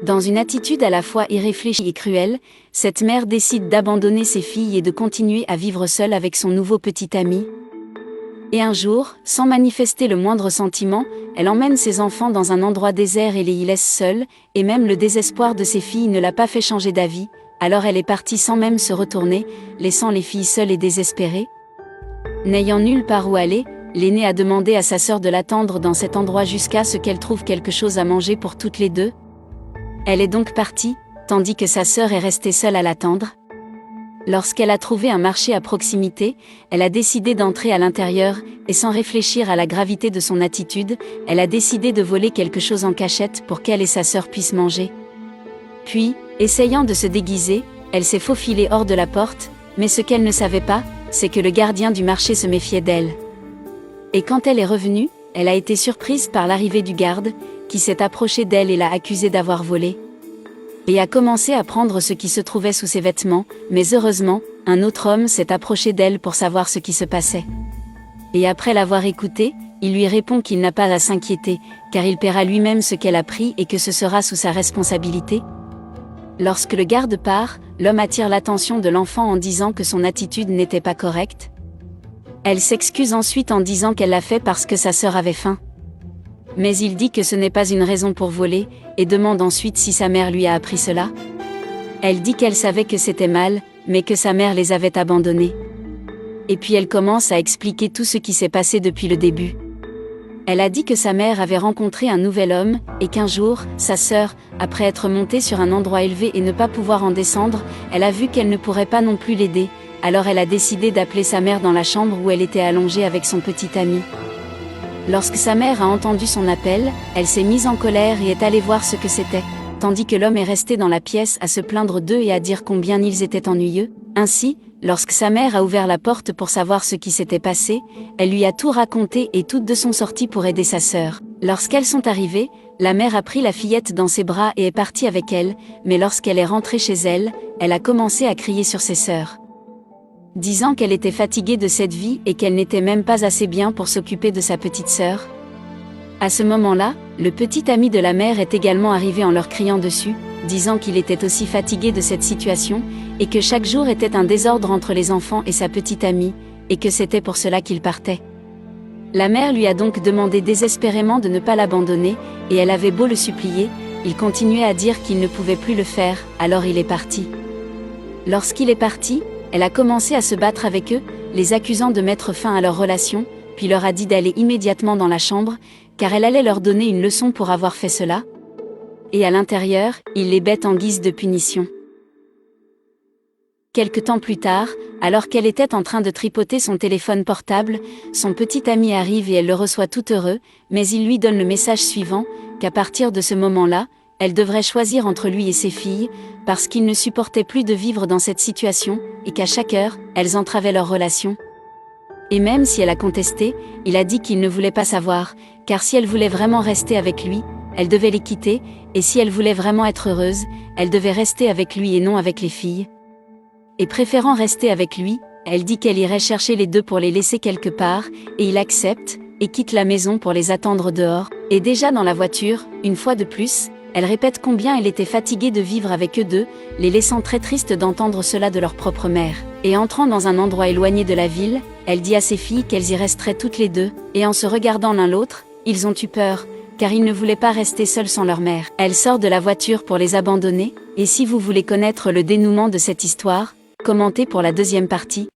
Dans une attitude à la fois irréfléchie et cruelle, cette mère décide d'abandonner ses filles et de continuer à vivre seule avec son nouveau petit ami. Et un jour, sans manifester le moindre sentiment, elle emmène ses enfants dans un endroit désert et les y laisse seuls, et même le désespoir de ses filles ne l'a pas fait changer d'avis, alors elle est partie sans même se retourner, laissant les filles seules et désespérées. N'ayant nulle part où aller, l'aînée a demandé à sa sœur de l'attendre dans cet endroit jusqu'à ce qu'elle trouve quelque chose à manger pour toutes les deux. Elle est donc partie, tandis que sa sœur est restée seule à l'attendre. Lorsqu'elle a trouvé un marché à proximité, elle a décidé d'entrer à l'intérieur, et sans réfléchir à la gravité de son attitude, elle a décidé de voler quelque chose en cachette pour qu'elle et sa sœur puissent manger. Puis, essayant de se déguiser, elle s'est faufilée hors de la porte, mais ce qu'elle ne savait pas, c'est que le gardien du marché se méfiait d'elle. Et quand elle est revenue, elle a été surprise par l'arrivée du garde, qui s'est approché d'elle et l'a accusée d'avoir volé. Et a commencé à prendre ce qui se trouvait sous ses vêtements, mais heureusement, un autre homme s'est approché d'elle pour savoir ce qui se passait. Et après l'avoir écoutée, il lui répond qu'il n'a pas à s'inquiéter, car il paiera lui-même ce qu'elle a pris et que ce sera sous sa responsabilité. Lorsque le garde part, l'homme attire l'attention de l'enfant en disant que son attitude n'était pas correcte. Elle s'excuse ensuite en disant qu'elle l'a fait parce que sa sœur avait faim. Mais il dit que ce n'est pas une raison pour voler, et demande ensuite si sa mère lui a appris cela. Elle dit qu'elle savait que c'était mal, mais que sa mère les avait abandonnés. Et puis elle commence à expliquer tout ce qui s'est passé depuis le début. Elle a dit que sa mère avait rencontré un nouvel homme, et qu'un jour, sa sœur, après être montée sur un endroit élevé et ne pas pouvoir en descendre, elle a vu qu'elle ne pourrait pas non plus l'aider, alors elle a décidé d'appeler sa mère dans la chambre où elle était allongée avec son petit ami. Lorsque sa mère a entendu son appel, elle s'est mise en colère et est allée voir ce que c'était, tandis que l'homme est resté dans la pièce à se plaindre d'eux et à dire combien ils étaient ennuyeux. Ainsi, lorsque sa mère a ouvert la porte pour savoir ce qui s'était passé, elle lui a tout raconté et toutes deux sont sorties pour aider sa sœur. Lorsqu'elles sont arrivées, la mère a pris la fillette dans ses bras et est partie avec elle, mais lorsqu'elle est rentrée chez elle, elle a commencé à crier sur ses sœurs, disant qu'elle était fatiguée de cette vie et qu'elle n'était même pas assez bien pour s'occuper de sa petite sœur. À ce moment-là, le petit ami de la mère est également arrivé en leur criant dessus, disant qu'il était aussi fatigué de cette situation, et que chaque jour était un désordre entre les enfants et sa petite amie, et que c'était pour cela qu'il partait. La mère lui a donc demandé désespérément de ne pas l'abandonner, et elle avait beau le supplier, il continuait à dire qu'il ne pouvait plus le faire, alors il est parti. Lorsqu'il est parti, elle a commencé à se battre avec eux, les accusant de mettre fin à leur relation, puis leur a dit d'aller immédiatement dans la chambre, car elle allait leur donner une leçon pour avoir fait cela. Et à l'intérieur, il les bête en guise de punition. Quelque temps plus tard, alors qu'elle était en train de tripoter son téléphone portable, son petit ami arrive et elle le reçoit tout heureux, mais il lui donne le message suivant, qu'à partir de ce moment-là, elle devrait choisir entre lui et ses filles, parce qu'il ne supportait plus de vivre dans cette situation, et qu'à chaque heure, elles entravaient leur relation. Et même si elle a contesté, il a dit qu'il ne voulait pas savoir, car si elle voulait vraiment rester avec lui, elle devait les quitter, et si elle voulait vraiment être heureuse, elle devait rester avec lui et non avec les filles. Et préférant rester avec lui, elle dit qu'elle irait chercher les deux pour les laisser quelque part, et il accepte, et quitte la maison pour les attendre dehors, et déjà dans la voiture, une fois de plus, elle répète combien elle était fatiguée de vivre avec eux deux, les laissant très tristes d'entendre cela de leur propre mère. Et entrant dans un endroit éloigné de la ville, elle dit à ses filles qu'elles y resteraient toutes les deux, et en se regardant l'un l'autre, ils ont eu peur, car ils ne voulaient pas rester seuls sans leur mère. Elle sort de la voiture pour les abandonner, et si vous voulez connaître le dénouement de cette histoire, commentez pour la deuxième partie.